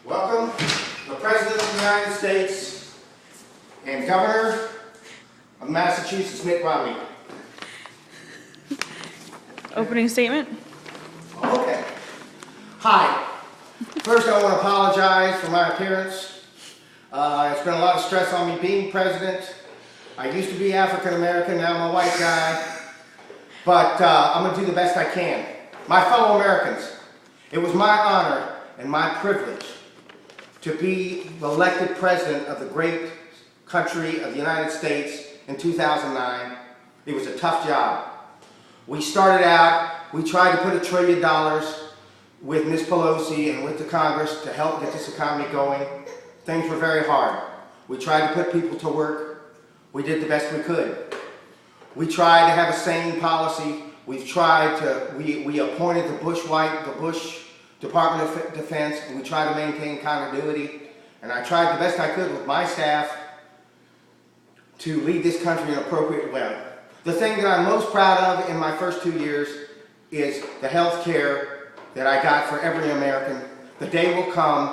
Welcome, the President of the United States and Governor of Massachusetts, Mitt Romney. Opening statement. Okay. Hi. First, I want to apologize for my appearance. It's been a lot of stress on me being president. I used to be African American, now I'm a white guy. But I'm going to do the best I can. My fellow Americans, it was my honor and my privilege to be elected president of the great country of the United States in 2009. It was a tough job. We started out, we tried to put $1 trillion with Ms. Pelosi and with the Congress to help get this economy going. Things were very hard. We tried to put people to work. We did the best we could. We tried to have a sane policy. We appointed the Bush Department of Defense, and we tried to maintain continuity. And I tried the best I could with my staff to lead this country in an appropriate way. The thing that I'm most proud of in my first 2 years is the health care that I got for every American. The day will come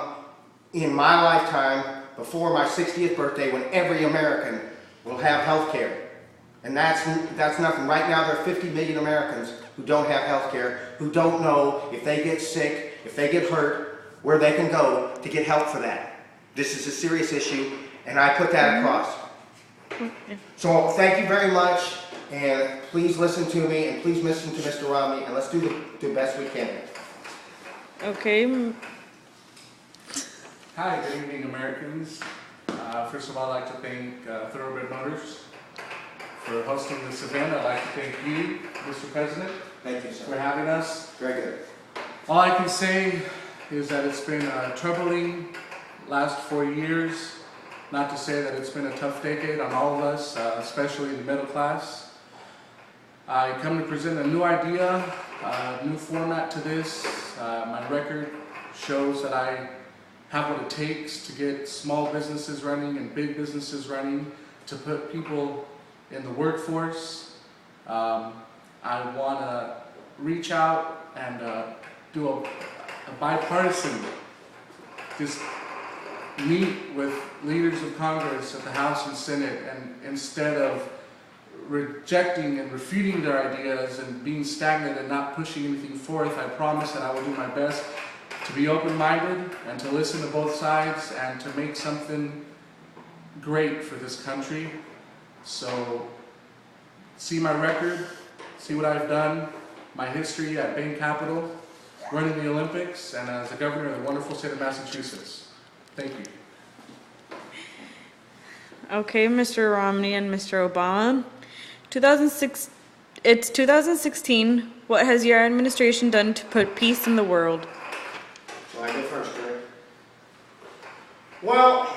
in my lifetime before my 60th birthday when every American will have health care. And that's nothing. Right now there are 50 million Americans who don't have health care, who don't know if they get sick, if they get hurt, where they can go to get help for that. This is a serious issue, and I put that across. So thank you very much, and please listen to me, and please listen to Mr. Romney, and let's do the best we can. Okay. Hi, good evening, Americans. First of all, I'd like to thank Thoroughbred Motors for hosting this event. I'd like to thank you, Mr. President, Thank you, sir. for having us. Very good. All I can say is that it's been a troubling last 4 years. Not to say that it's been a tough decade on all of us, especially the middle class. I come to present a new idea, a new format to this. My record shows that I have what it takes to get small businesses running and big businesses running, to put people in the workforce. I want to reach out and do a bipartisan, just meet with leaders of Congress at the House and Senate, and instead of rejecting and refuting their ideas and being stagnant and not pushing anything forth, I promise that I will do my best to be open-minded and to listen to both sides and to make something great for this country. So, see my record, see what I've done, my history at Bain Capital, running the Olympics, and as the governor of the wonderful state of Massachusetts. Thank you. Okay, Mr. Romney and Mr. Obama. It's 2016. What has your administration done to put peace in the world? So I go first, Greg. Well,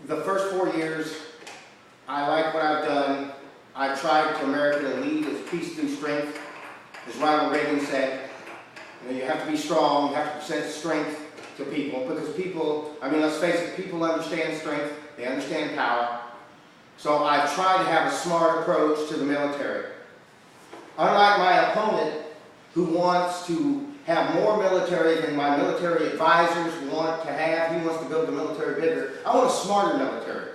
the first 4 years, I like what I've done. I tried to America to lead as peace through strength. As Ronald Reagan said, you have to be strong, you have to present strength to people, because people, let's face it, people understand strength, they understand power. So I've tried to have a smart approach to the military. Unlike my opponent, who wants to have more military than my military advisors want to have, he wants to build the military bigger. I want a smarter military.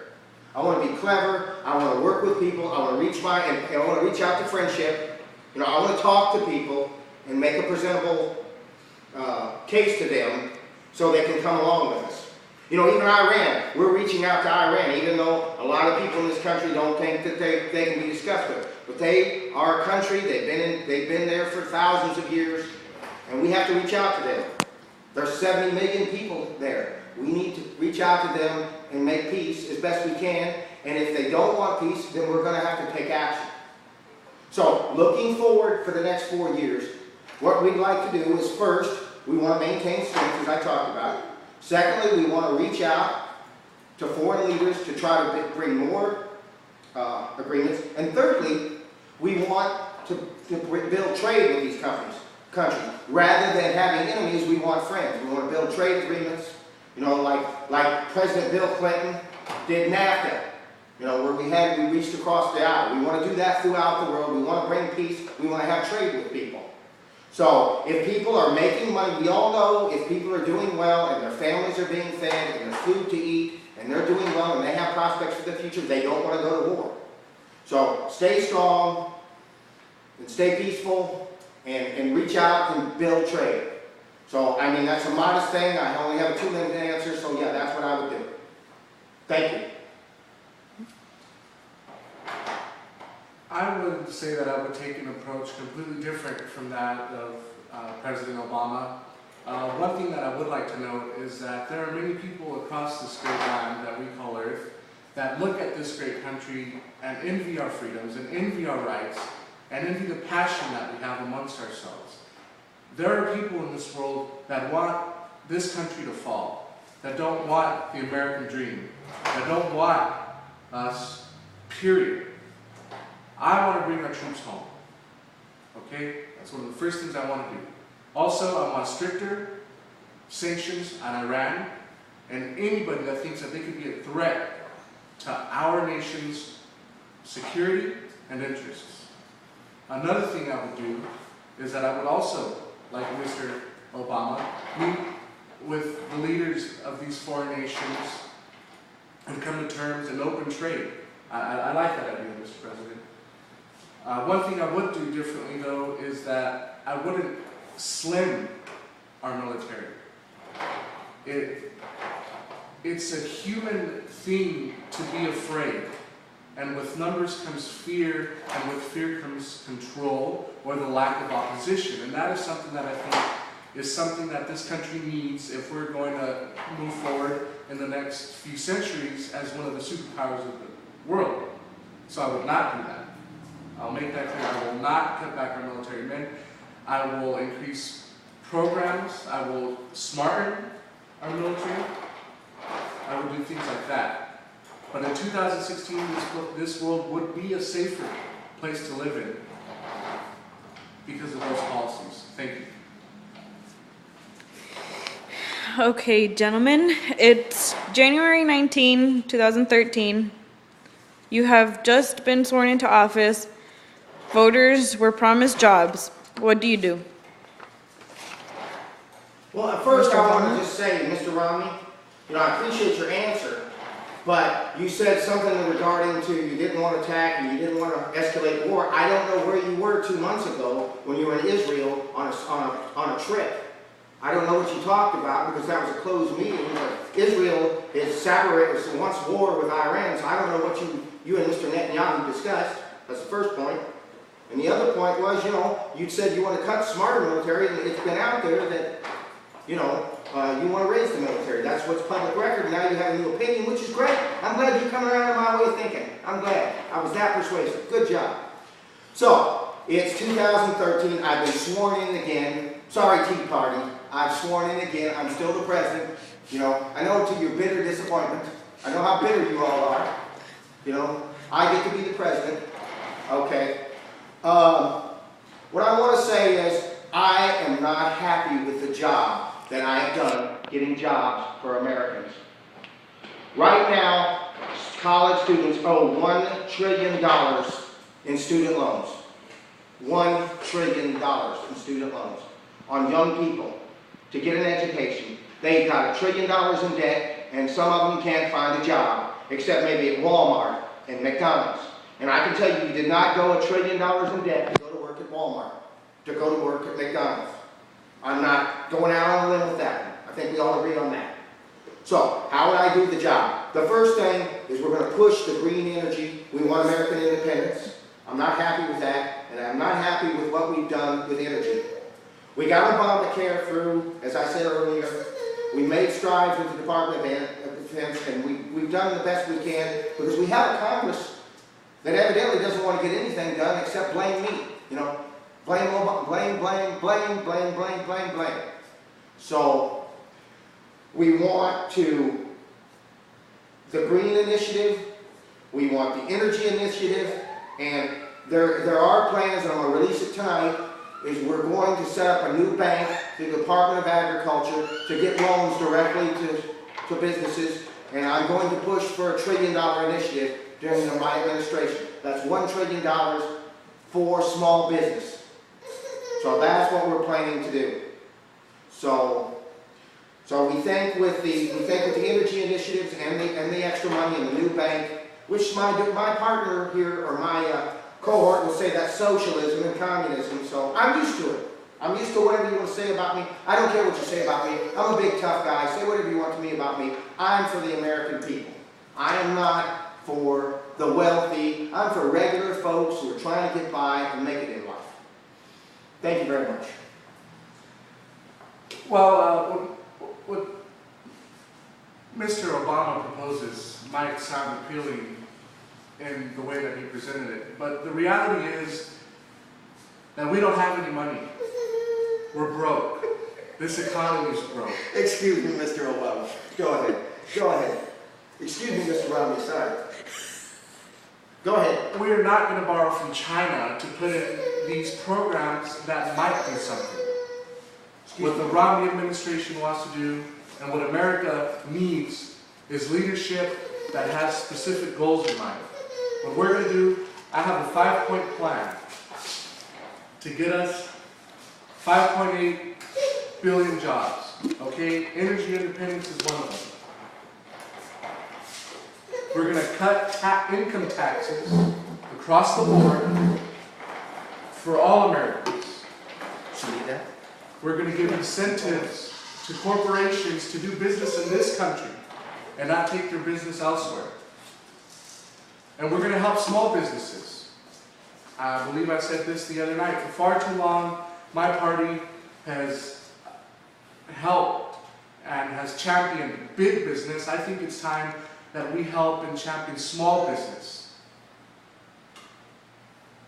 I want to be clever, I want to work with people, I want to reach I want to reach out to friendship. I want to talk to people and make a presentable case to them so they can come along with us. Even Iran, we're reaching out to Iran, even though a lot of people in this country don't think that they can be discussed with. But they are a country, they've been there for thousands of years, and we have to reach out to them. There's 70 million people there. We need to reach out to them and make peace as best we can, and if they don't want peace, then we're going to have to take action. So, looking forward for the next 4 years, what we'd like to do is, first, we want to maintain strength, as I talked about. Secondly, we want to reach out to foreign leaders to try to bring more agreements. And thirdly, we want to build trade with these countries. Rather than having enemies, we want friends. We want to build trade agreements, like President Bill Clinton did NAFTA. Where we reached across the aisle. We want to do that throughout the world. We want to bring peace. We want to have trade with people. So if people are making money, we all know if people are doing well and their families are being fed and there's food to eat and they're doing well and they have prospects for the future, they don't want to go to war. So stay strong and stay peaceful and reach out and build trade. So, I mean, that's a modest thing. I only have a 2-minute answer, so yeah, that's what I would do. Thank you. I would say that I would take an approach completely different from that of President Obama. One thing that I would like to note is that there are many people across this great land that we call Earth that look at this great country and envy our freedoms and envy our rights and envy the passion that we have amongst ourselves. There are people in this world that want this country to fall, that don't want the American dream, that don't want us, period. I want to bring our troops home. Okay? That's one of the first things I want to do. Also, I want stricter sanctions on Iran and anybody that thinks that they could be a threat to our nation's security and interests. Another thing I would do is that I would also, like Mr. Obama, meet with the leaders of these foreign nations and come to terms and open trade. I like that idea, Mr. President. One thing I would do differently, though, is that I wouldn't slim our military. It's a human thing to be afraid. And with numbers comes fear, and with fear comes control, or the lack of opposition. And that is something that I think is something that this country needs if we're going to move forward in the next few centuries as one of the superpowers of the world. So I would not do that. I'll make that clear. I will not cut back our military men. I will increase programs. I will smarten our military. I will do things like that. But in 2016, this world would be a safer place to live in because of those policies. Thank you. Okay, gentlemen, it's January 19, 2013. You have just been sworn into office. Voters were promised jobs. What do you do? Well, at first I want to just say, Mr. Romney, I appreciate your answer, but you said something regarding to you didn't want to attack and you didn't want to escalate war. I don't know where you were 2 months ago when you were in Israel on a trip. I don't know what you talked about because that was a closed meeting, but Israel is separated, so wants war with Iran, so I don't know what you and Mr. Netanyahu discussed. That's the first point. And the other point was, you said you want to cut smarter military, and it's been out there that, you want to raise the military. That's what's public record. Now you have a new opinion, which is great. I'm glad you're coming around to my way of thinking. I'm glad. I was that persuasive. Good job. So, it's 2013. I've been sworn in again. Sorry, Tea Party. I've sworn in again. I'm still the president. I know to your bitter disappointment. I know how bitter you all are. I get to be the president. Okay. What I want to say is I am not happy with the job that I have done getting jobs for Americans. Right now, college students owe $1 trillion in student loans. $1 trillion in student loans on young people to get an education. They've got $1 trillion in debt, and some of them can't find a job, except maybe at Walmart and McDonald's. And I can tell you, you did not go $1 trillion in debt to go to work at Walmart, to go to work at McDonald's. I'm not going out on a limb with that one. I think we all agree on that. So, how would I do the job? The first thing is we're going to push the green energy. We want American independence. I'm not happy with that, and I'm not happy with what we've done with energy. We got Obamacare through, as I said earlier. We made strides with the Department of Defense, and we've done the best we can because we have a Congress that evidently doesn't want to get anything done except blame me. Blame Obama, blame. So, we want the Green Initiative, we want the Energy Initiative, and there are plans, and I'm going to release it tonight, is we're going to set up a new bank, the Department of Agriculture, to get loans directly to businesses, and I'm going to push for $1 trillion initiative during my administration. That's $1 trillion for small business. So So that's what we're planning to do. So we think with the energy initiatives and the extra money in the new bank, which my partner here, or my cohort, will say that's socialism and communism. So I'm used to it. I'm used to whatever you want to say about me. I don't care what you say about me. I'm a big tough guy. Say whatever you want to me about me. I'm for the American people. I am not for the wealthy. I'm for regular folks who are trying to get by and make it in life. Thank you very much. Well, what Mr. Obama proposes might sound appealing in the way that he presented it, but the reality is that we don't have any money. We're broke. This economy is broke. Excuse me, Mr. Obama. Go ahead. Go ahead. Excuse me, Mr. Romney. Sorry. Go ahead. We are not going to borrow from China to put in these programs that might do something. What the Romney administration wants to do and what America needs is leadership that has specific goals in mind. What we're going to do, I have a 5-point plan to get us 5.8 billion jobs. Okay? Energy independence is one of them. We're going to cut income taxes across the board for all Americans. See that? We're going to give incentives to corporations to do business in this country and not take their business elsewhere. And we're going to help small businesses. I believe I said this the other night. For far too long, my party has helped and has championed big business. I think it's time that we help and champion small business.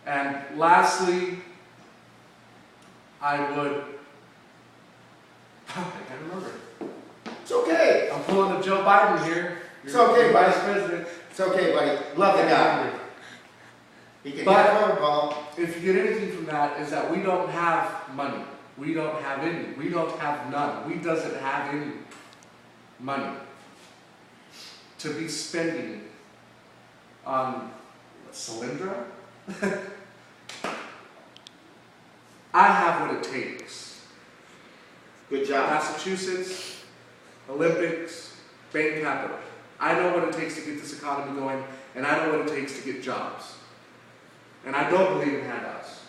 And lastly, I can't remember. It's okay. I'm pulling a Joe Biden here. It's okay, buddy. Vice President. It's okay, buddy. Love the guy. He can hit a curveball. If you get anything from that, is that we don't have money. We don't have any. We don't have none. We doesn't have any money to be spending on Solyndra. I have what it takes. Good job. Massachusetts, Olympics, bank capital. I know what it takes to get this economy going, and I know what it takes to get jobs. And I don't believe in handouts.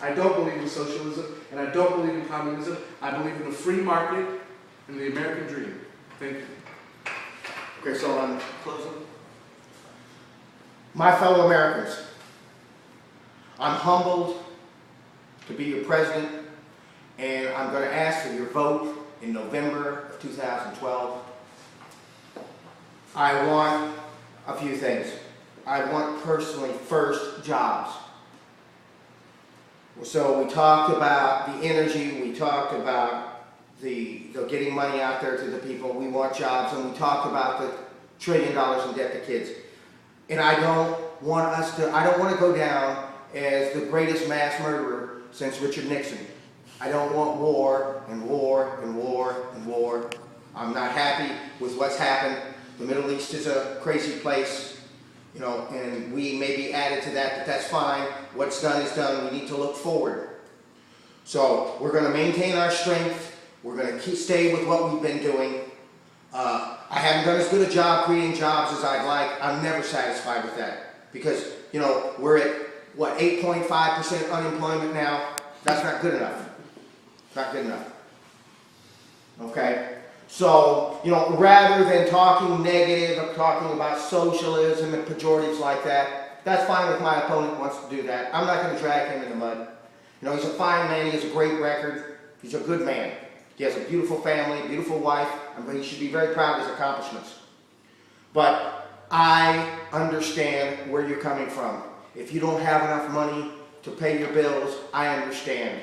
I don't believe in socialism, and I don't believe in communism. I believe in a free market and the American dream. Thank you. Okay, so I'm closing. My fellow Americans, I'm humbled to be your president, and I'm going to ask for your vote in November of 2012. I want a few things. I want personally, first, jobs. So we talked about the energy, we talked about the getting money out there to the people. We want jobs, and we talked about the $1 trillion in debt to kids. And I don't want to go down as the greatest mass murderer since Richard Nixon. I don't want war and war and war and war. I'm not happy with what's happened. The Middle East is a crazy place, you know, and we may be added to that, but that's fine. What's done is done. We need to look forward. So we're going to maintain our strength. We're going to stay with what we've been doing. I haven't done as good a job creating jobs as I'd like. I'm never satisfied with that because, you know, we're at, what, 8.5% unemployment now? That's not good enough. Not good enough. Okay? So, you know, rather than talking negative or talking about socialism and pejoratives like that, that's fine if my opponent wants to do that. I'm not going to drag him in the mud. You know, he's a fine man. He has a great record. He's a good man. He has a beautiful family, a beautiful wife. He should be very proud of his accomplishments. But I understand where you're coming from. If you don't have enough money to pay your bills, I understand.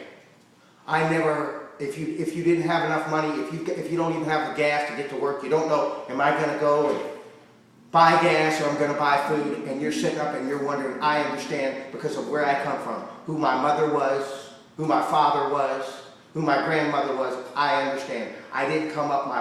If you didn't have enough money, if you don't even have the gas to get to work, you don't know, am I going to go and buy gas or I'm going to buy food, and you're sitting up and you're wondering, I understand because of where I come from, who my mother was, who my father was, who my grandmother was. I understand. I didn't come up my